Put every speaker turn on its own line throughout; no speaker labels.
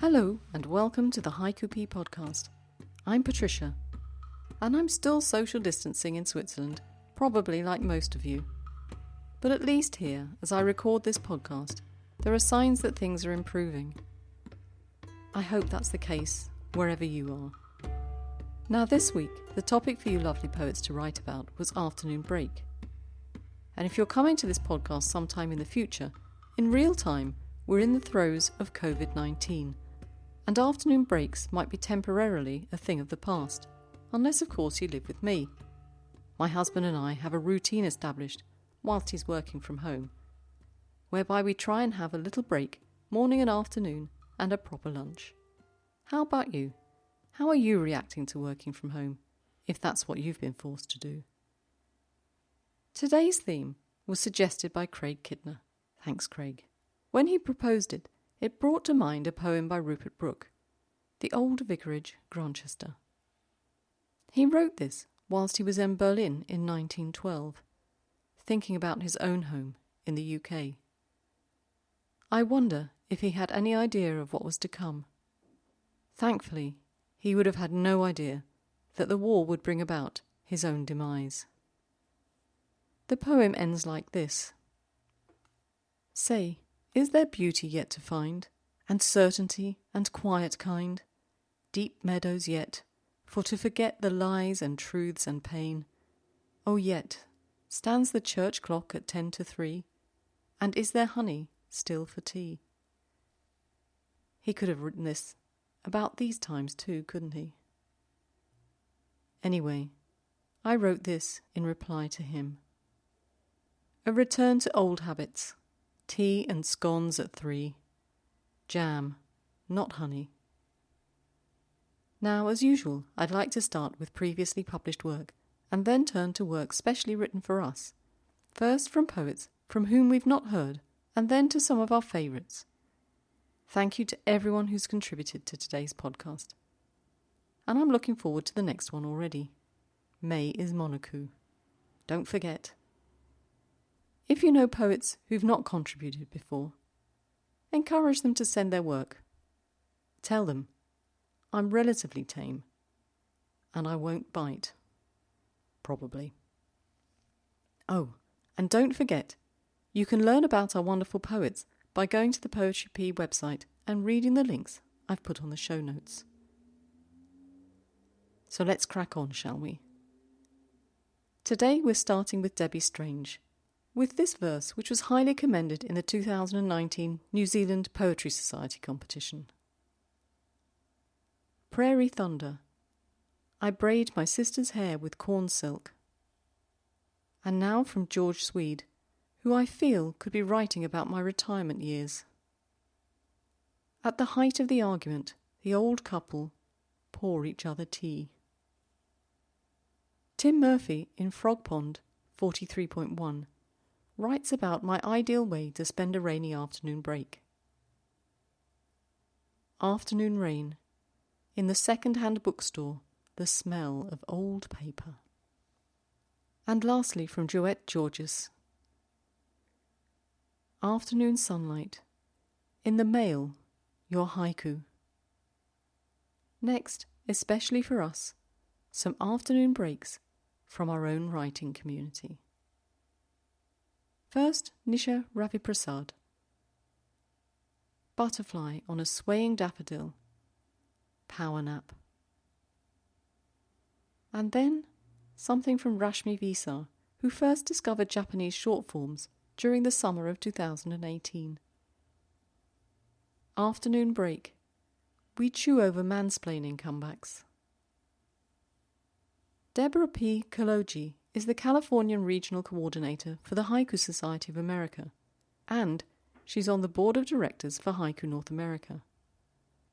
Hello and welcome to the Haiku podcast. I'm Patricia, and I'm still social distancing in Switzerland, probably like most of you. But at least here, as I record this podcast, there are signs that things are improving. I hope that's the case wherever you are. Now this week, the topic for you lovely poets to write about was afternoon break. And if you're coming to this podcast sometime in the future, in real time, we're in the throes of COVID-19. And afternoon breaks might be temporarily a thing of the past, unless of course you live with me. My husband and I have a routine established whilst he's working from home, whereby we try and have a little break, morning and afternoon, and a proper lunch. How about you? How are you reacting to working from home, if that's what you've been forced to do? Today's theme was suggested by Craig Kidner. Thanks, Craig. When he proposed it, it brought to mind a poem by Rupert Brooke, The Old Vicarage, Grantchester. He wrote this whilst he was in Berlin in 1912, thinking about his own home in the UK. I wonder if he had any idea of what was to come. Thankfully, he would have had no idea that the war would bring about his own demise. The poem ends like this. Say, is there beauty yet to find, and certainty and quiet kind? Deep meadows yet, for to forget the lies and truths and pain. Oh yet, stands the church clock at 10 to 3, and is there honey still for tea? He could have written this about these times too, couldn't he? Anyway, I wrote this in reply to him. A return to old habits. Tea and scones at 3. Jam, not honey. Now, as usual, I'd like to start with previously published work, and then turn to work specially written for us. First from poets from whom we've not heard, and then to some of our favourites. Thank you to everyone who's contributed to today's podcast. And I'm looking forward to the next one already. May is Monaco. Don't forget. If you know poets who've not contributed before, encourage them to send their work. Tell them, I'm relatively tame, and I won't bite. Probably. Oh, and don't forget, you can learn about our wonderful poets by going to the Poetry P website and reading the links I've put on the show notes. So let's crack on, shall we? Today we're starting with Debbie Strange, with this verse which was highly commended in the 2019 New Zealand Poetry Society competition. Prairie Thunder. I braid my sister's hair with corn silk. And now from George Swede, who I feel could be writing about my retirement years. At the height of the argument, the old couple pour each other tea. Tim Murphy in Frog Pond 43.1 writes about my ideal way to spend a rainy afternoon break. Afternoon rain. In the second-hand bookstore, the smell of old paper. And lastly from Joette Georges. Afternoon sunlight. In the mail, your haiku. Next, especially for us, some afternoon breaks from our own writing community. First, Nisha Raviprasad. Butterfly on a swaying daffodil. Power nap. And then, something from Rashmi Visar, who first discovered Japanese short forms during the summer of 2018. Afternoon break. We chew over mansplaining comebacks. Deborah P. Kaloji is the Californian Regional Coordinator for the Haiku Society of America, and she's on the Board of Directors for Haiku North America.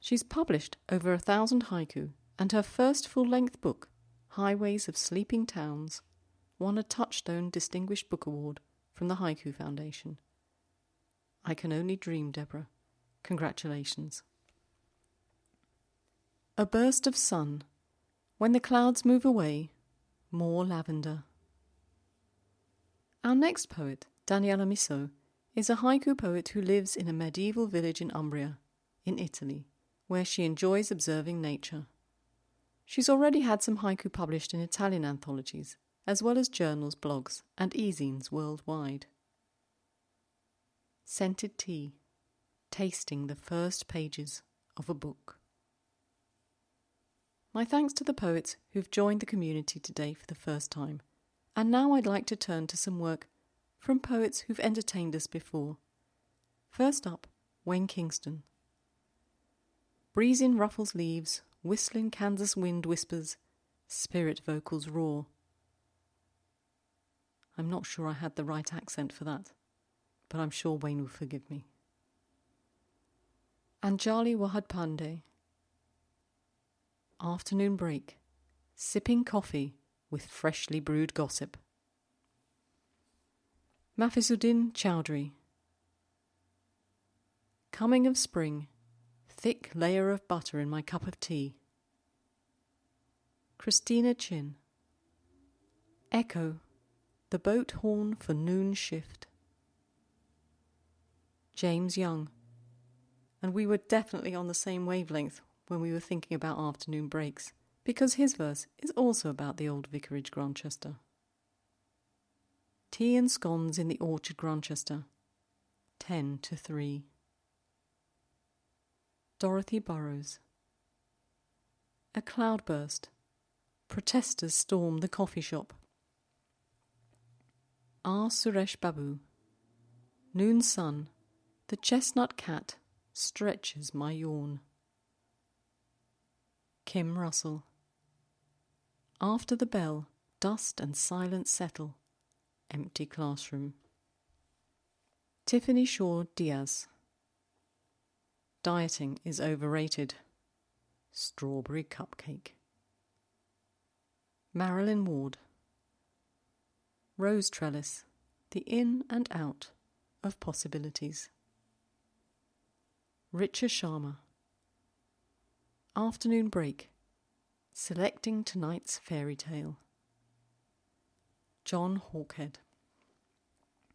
She's published over 1,000 haiku, and her first full-length book, Highways of Sleeping Towns, won a Touchstone Distinguished Book Award from the Haiku Foundation. I can only dream, Deborah. Congratulations. A burst of sun. When the clouds move away, more lavender. Our next poet, Daniela Misso, is a haiku poet who lives in a medieval village in Umbria, in Italy, where she enjoys observing nature. She's already had some haiku published in Italian anthologies, as well as journals, blogs, and e-zines worldwide. Scented tea, tasting the first pages of a book. My thanks to the poets who've joined the community today for the first time, and now I'd like to turn to some work from poets who've entertained us before. First up, Wayne Kingston. Breezing ruffles leaves, whistling Kansas wind whispers, spirit vocals roar. I'm not sure I had the right accent for that, but I'm sure Wayne will forgive me. Anjali Wahadpande. Afternoon break, sipping coffee with freshly brewed gossip. Mafizuddin Chowdhury. Coming of spring, thick layer of butter in my cup of tea. Christina Chin. Echo, the boat horn for noon shift. James Young. And we were definitely on the same wavelength when we were thinking about afternoon breaks, because his verse is also about the old vicarage Grantchester. Tea and scones in the orchard Grantchester, 10-3. Dorothy Burrows. A cloudburst. Protesters storm the coffee shop. R. Suresh Babu. Noon sun. The chestnut cat stretches my yawn. Kim Russell. After the bell, dust and silence settle. Empty classroom. Tiffany Shaw Diaz. Dieting is overrated. Strawberry cupcake. Marilyn Ward. Rose trellis, the in and out of possibilities. Richa Sharma. Afternoon break, selecting tonight's fairy tale. John Hawkhead.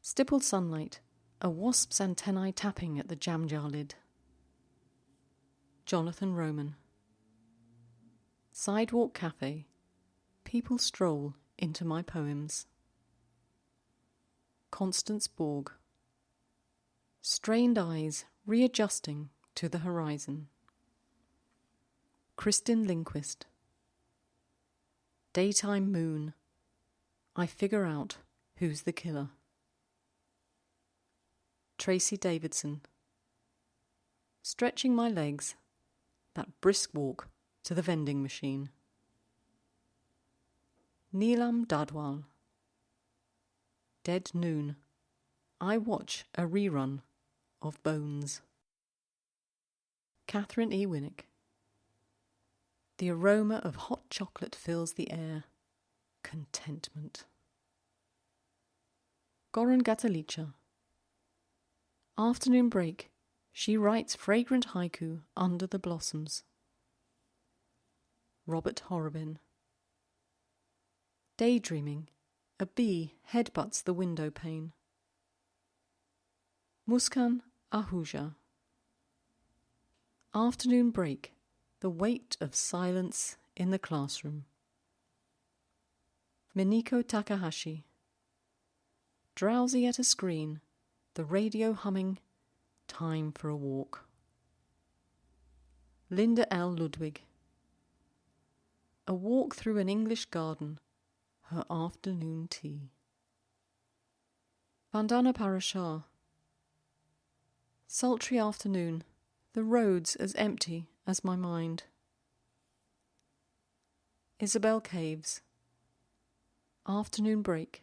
Stippled sunlight, a wasp's antennae tapping at the jam jar lid. Jonathan Roman. Sidewalk cafe, people stroll into my poems. Constance Borg. Strained eyes readjusting to the horizon. Kristin Lindquist. Daytime moon. I figure out who's the killer. Tracy Davidson. Stretching my legs, that brisk walk to the vending machine. Neelam Dadwal. Dead noon. I watch a rerun of Bones. Catherine E. Winnick. The aroma of hot chocolate fills the air. Contentment. Goran Gatalicha. Afternoon break. She writes fragrant haiku under the blossoms. Robert Horobin. Daydreaming. A bee headbutts the window pane. Muskan Ahuja. Afternoon break. The weight of silence in the classroom. Miniko Takahashi. Drowsy at a screen, the radio humming, time for a walk. Linda L. Ludwig. A walk through an English garden, her afternoon tea. Vandana Parashar. Sultry afternoon, the roads as empty as my mind. Isabel Caves. Afternoon break,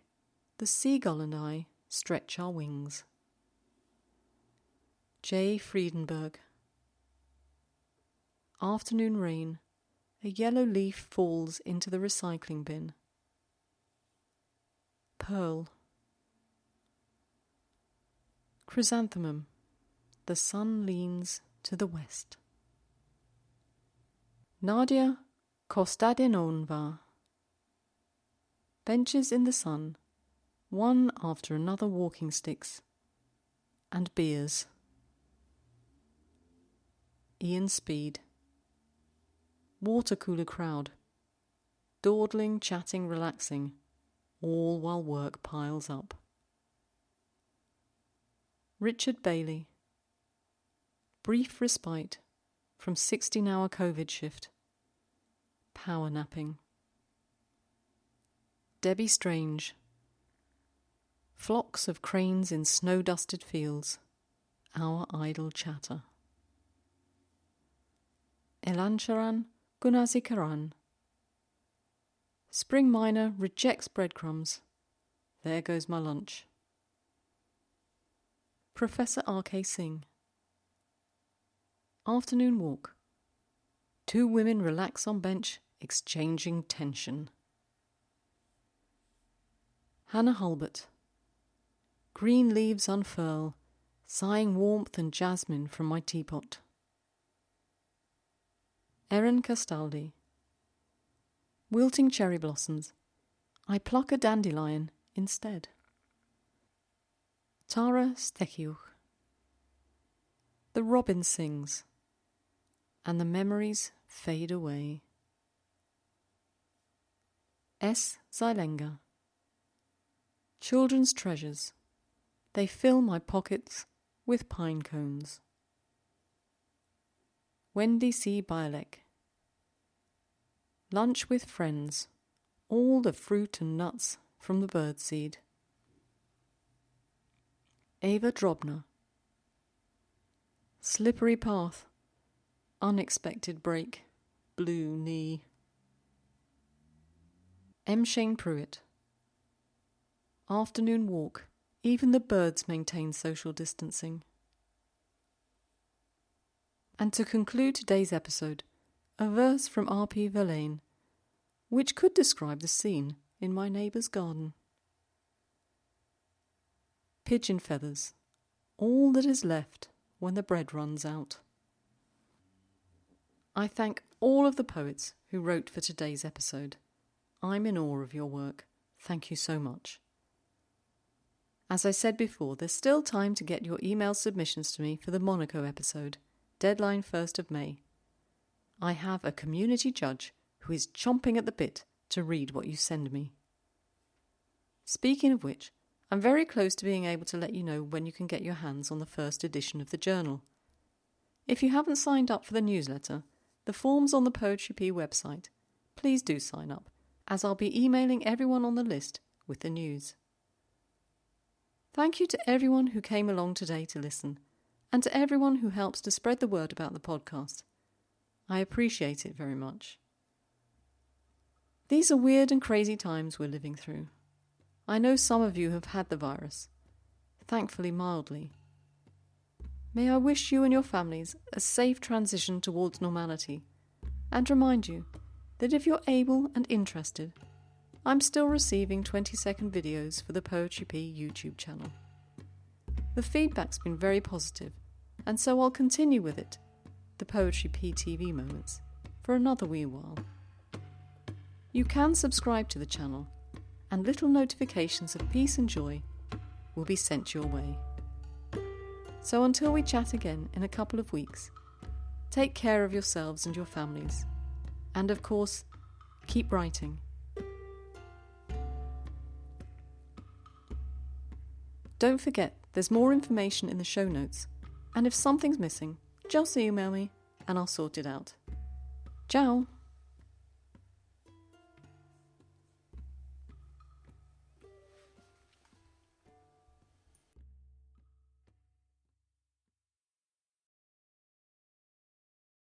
the seagull and I stretch our wings. J. Friedenberg. Afternoon rain, a yellow leaf falls into the recycling bin. Pearl. Chrysanthemum, the sun leans to the west. Nadia Kostadinova. Benches in the sun, one after another walking sticks, and beers. Ian Speed. Water cooler crowd. Dawdling, chatting, relaxing, all while work piles up. Richard Bailey. Brief respite from 16-hour COVID shift. Power napping. Debbie Strange. Flocks of cranes in snow-dusted fields. Our idle chatter. Elancharan Gunasikaran. Spring miner rejects breadcrumbs. There goes my lunch. Professor R.K. Singh. Afternoon walk. Two women relax on bench, exchanging tension. Hannah Hulbert. Green leaves unfurl, sighing warmth and jasmine from my teapot. Erin Castaldi. Wilting cherry blossoms. I pluck a dandelion instead. Tara Stekiuch. The robin sings, and the memories fade away. S. Zylenga. Children's treasures. They fill my pockets with pine cones. Wendy C. Bialek. Lunch with friends. All the fruit and nuts from the birdseed. Ava Drobner. Slippery path. Unexpected break. Blue knee. M. Shane Pruitt. Afternoon walk. Even the birds maintain social distancing. And to conclude today's episode, a verse from R.P. Verlaine, which could describe the scene in my neighbour's garden. Pigeon feathers, all that is left when the bread runs out. I thank all of the poets who wrote for today's episode. I'm in awe of your work. Thank you so much. As I said before, there's still time to get your email submissions to me for the Monaco episode, deadline 1st of May. I have a community judge who is chomping at the bit to read what you send me. Speaking of which, I'm very close to being able to let you know when you can get your hands on the first edition of the journal. If you haven't signed up for the newsletter, the form's on the Poetry P website. Please do sign up, as I'll be emailing everyone on the list with the news. Thank you to everyone who came along today to listen, and to everyone who helps to spread the word about the podcast. I appreciate it very much. These are weird and crazy times we're living through. I know some of you have had the virus, thankfully mildly. May I wish you and your families a safe transition towards normality, and remind you that if you're able and interested, I'm still receiving 20-second videos for the Poetry P YouTube channel. The feedback's been very positive, and so I'll continue with it, the Poetry P TV moments, for another wee while. You can subscribe to the channel, and little notifications of peace and joy will be sent your way. So until we chat again in a couple of weeks, take care of yourselves and your families, and of course, keep writing. Don't forget, there's more information in the show notes, and if something's missing, just email me and I'll sort it out. Ciao!